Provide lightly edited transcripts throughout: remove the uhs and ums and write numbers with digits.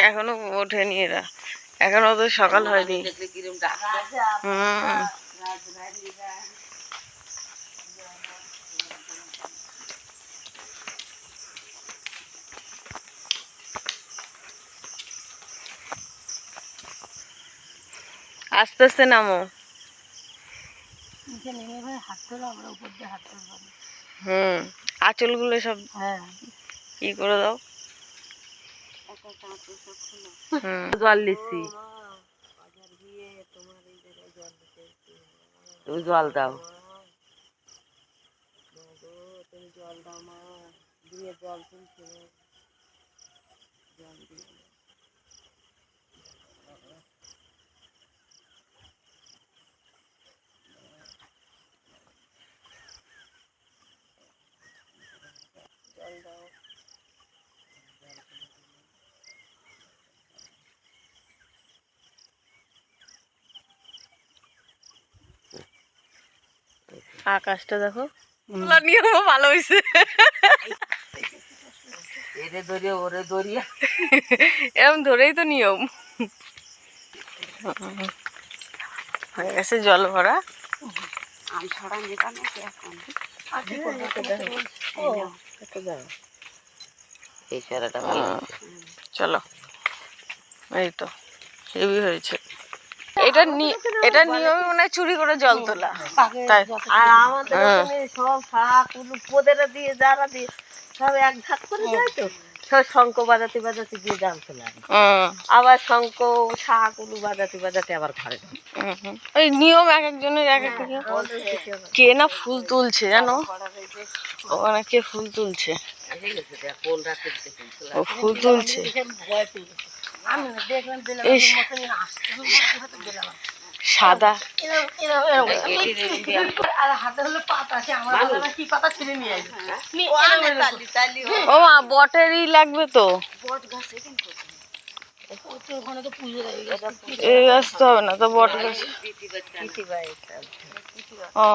এখনো ওঠেনি এরা, এখনো তো সকাল হয়নি। আস্তে আস্তে নামো। আঁচল গুলো সব ই করে দাও। জল দিচ্ছি, তুমি জল দাও, তুমি জল দাও মা, দিয়ে জল তুলছে, জল দিয়ে জল দাও। আকাশটা দেখো, নিয়ম ভালো হয়েছে। এরম ধরেই তো নিয়ম হয়ে গেছে। জল ভরা এই সারাটা ভালো। চলো, এই তো হেভি হয়েছে। এটা নিয়মে মনে হয় চুরি করে জল তোলা। আর আমাদের সব শাক পোদেরা দিয়ে যারা দিয়ে সব এক ঝাঁক করে যায় তো, সব শঙ্খ বাজাতে বাজাতে দিয়ে জাল তোলা, আবার শঙ্খ শাক উলু বাজাতে বাজাতে আবার ঘরে। ওই নিয়ম এক একজনের এক এক নিয়ম। কে না ফুল তুলছে জানো, ওখানে কে ফুল তুলছে, ও ফুল তুলছে। সাদা ও মা, বটেরই লাগবে তো, এই গাছ তো হবে না তো, বট গাছ। ও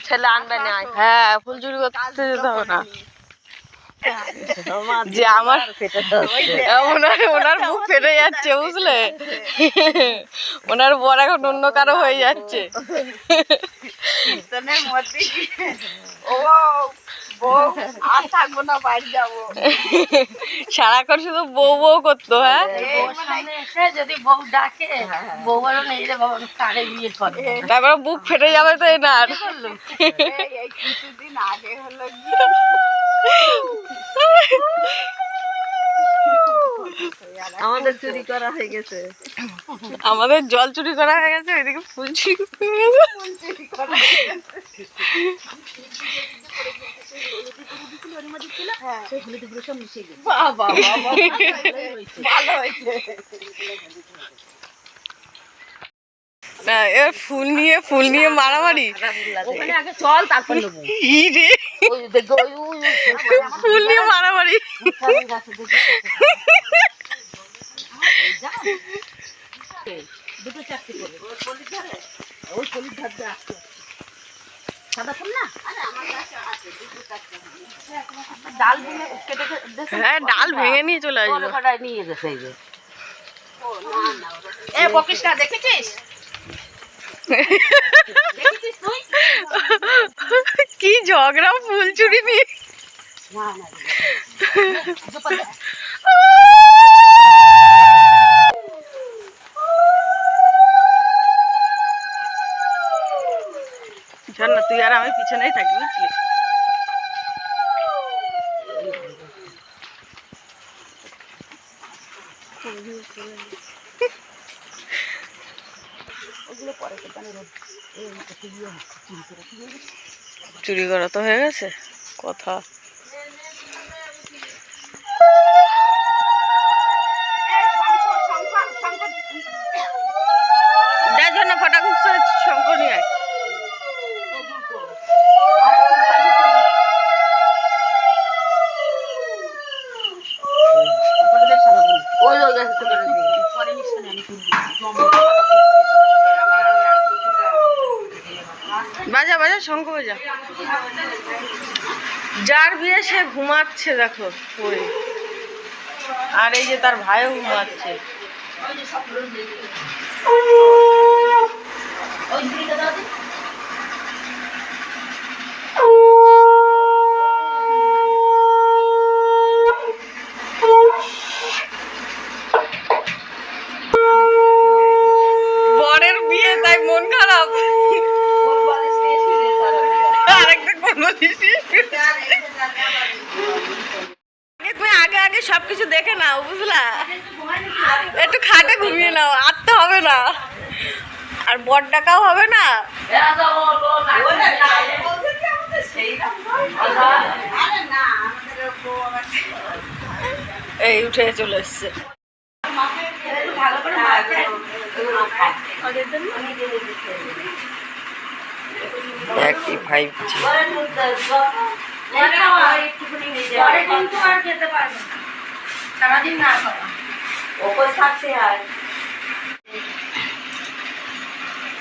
ছেলে আনবে না। হ্যাঁ, ফুল চুরি করতে যেতে হবে না। যে আমার ওনার মুখ ফেটে যাচ্ছে বুঝলে, ওনার বর এখন অন্য কারো হয়ে যাচ্ছে। সারাক্ষণ শুধু বউ বউ করতো। হ্যাঁ, যদি বউ ডাকে বউ বলো নেই রে বাবা, তারে বিয়ে করে, তারপরে বুক ফেটে যাবে তো এনার। কিছুদিন আগে হলো আমাদের চুরি করা হয়ে গেছে, আমাদের জল চুরি করা হয়ে গেছে, এদিকে ফুল চুরি করা হয়ে গেছে। না, এর ফুল নিয়ে মারামারি। চল, তারপর ফুল নিয়ে মারামারি। দুটো চারটে করে ওই পলির ধার দিয়ে আসতে সাদা ফুল না। ডাল ভেঙে কেটে, হ্যাঁ ডাল ভেঙে নিয়ে চলে আসবে। নিয়ে গেছে এই যে, এ বকিসটা দেখেছিস? কি ঝগড়া ফুল চুরি নিয়ে। না, তুই আর আমি পিছনেই থাকি বুঝলি। চুরি করা তো হয়ে গেছে কথা। যার জন্য ফটা খুঁজছে শঙ্খ নিয়ে। বাজা বাজা, শঙ্খ বাজা। যার বিয়ে সে ঘুমাচ্ছে দেখো পড়ে, আর এই যে তার ভাইও ঘুমাচ্ছে। বরের বিয়ে তাই মন খারাপ। তুমি আগে আগে সবকিছু দেখে নাও, বুঝলা? একটু খাটে ঘুমিয়ে নাও, আর তো হবে না, আর বর ডাকাও হবে না। এই উঠে চলে এসছে। একই 5G।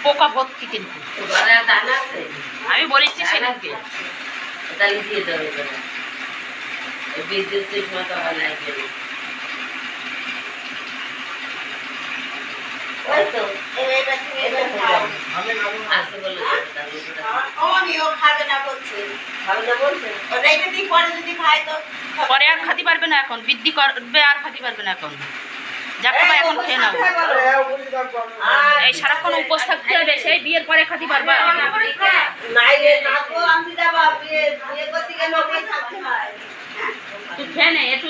পোকা ভর্তি, কিন্তু আমি বলেছি সেদিনকে দিয়ে দেবে বিদ্যুৎ মতো লাগে। পরে আর খাতে পারবে না, এখন বৃদ্ধি করবে আর খাতে পারবে না। এখন যা খাবা এখন খেয়ে নাও। এই সারাক্ষণ উপোস থাকতে হবে, সেই বিয়ের পরে খাতে পারবা। তুই খেয়ে নে একটু।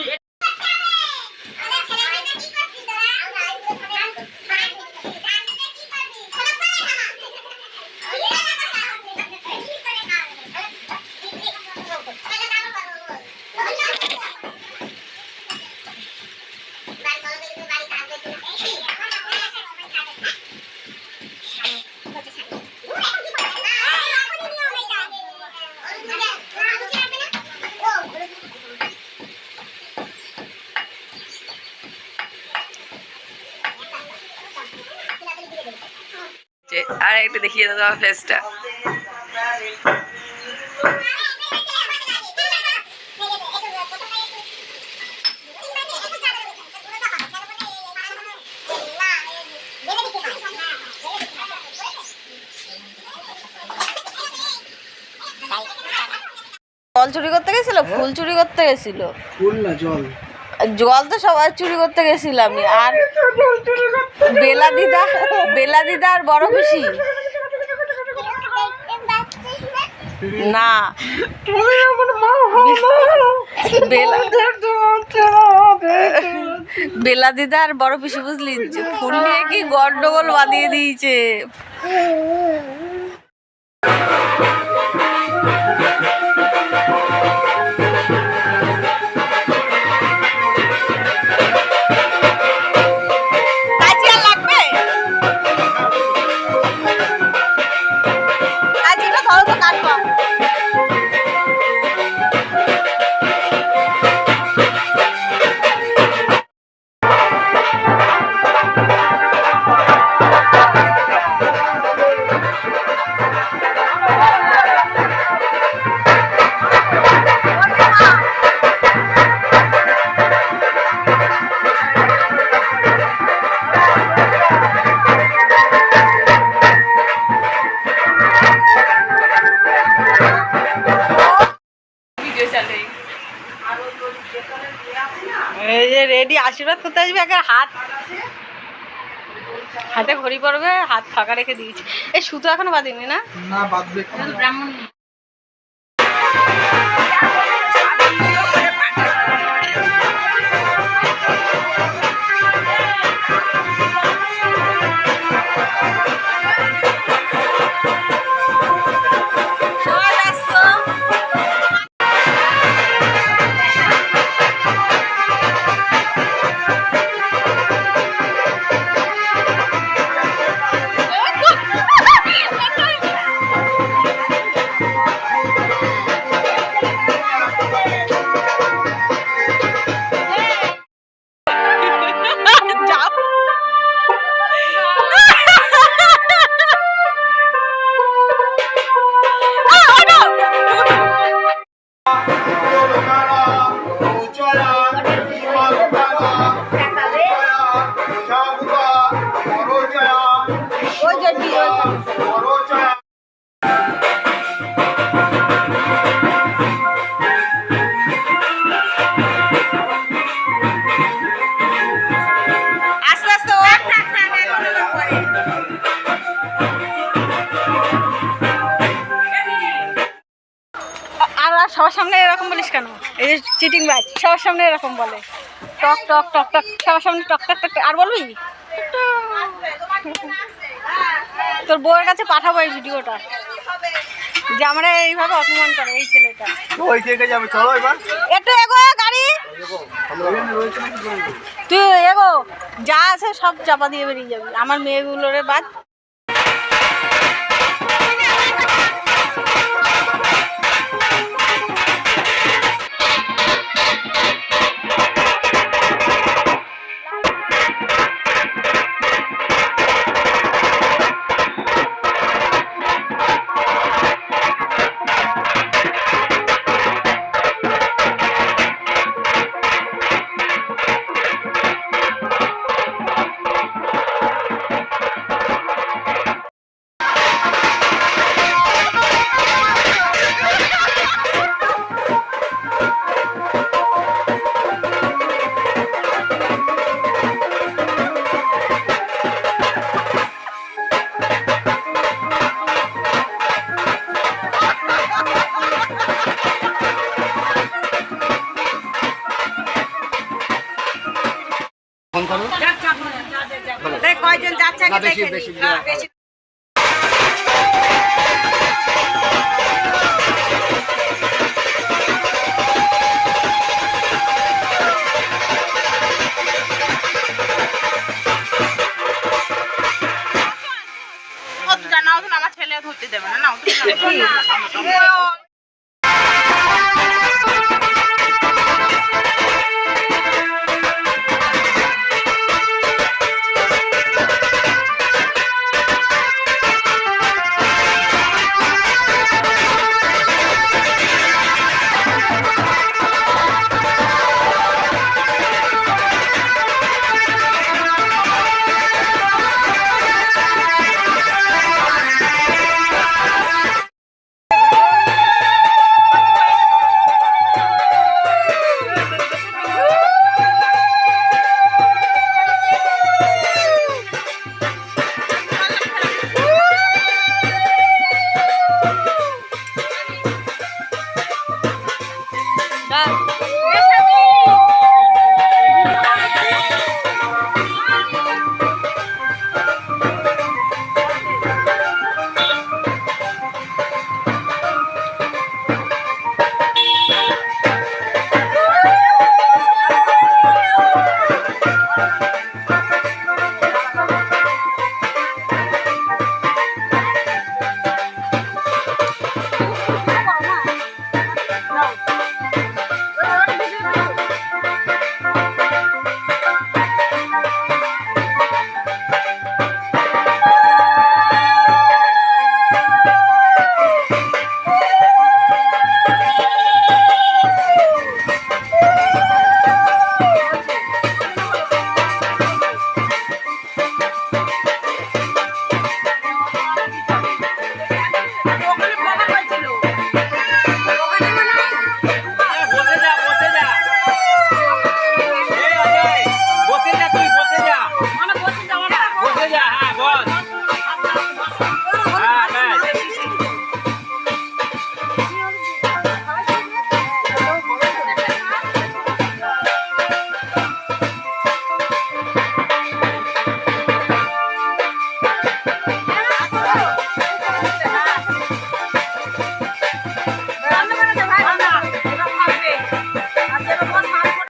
আর একটু দেখিয়ে দাও তোমার ফেসটা। জল চুরি করতে গেছিল, ফুল চুরি করতে গেছিল। ফুল না, জল। জল তো সবাই চুরি করতে গেছিলাম। আর বেলা দিদা আর বড় খুশি না, বেলা দিদা আর বড় পিসি বুঝলি ফুল নিয়ে কি গন্ডগোল বাঁধিয়ে দিয়েছে। এই যে রেডি আশীর্বাদ করতে আসবে, একে হাতে ঘড়ি পড়বে, হাত ফাঁকা রেখে দিয়েছি। এই সুতো এখনো বাঁধিনি না? না, বাঁধবে। ব্রাহ্মণ সবার সামনে এরকম বলিস কেন? এই যে চিটিং বাজ সবার সামনে এরকম বলে, টক টক টক টক, সবার সামনে টক টক টক। আর বলবি? তোর বউয়ের কাছে পাঠাবো এই ভিডিওটা, যে আমরা এইভাবে অপমান করে এই ছেলেটা। একটু এগো গাড়ি, তুই এগো, যা আছে সব চাপা দিয়ে বেরিয়ে যাবি। আমার মেয়েগুলোরে বাদ। কয়জন যাচ্ছে আগে দেখে নি। আমার ছেলে ধরতে দেবে না।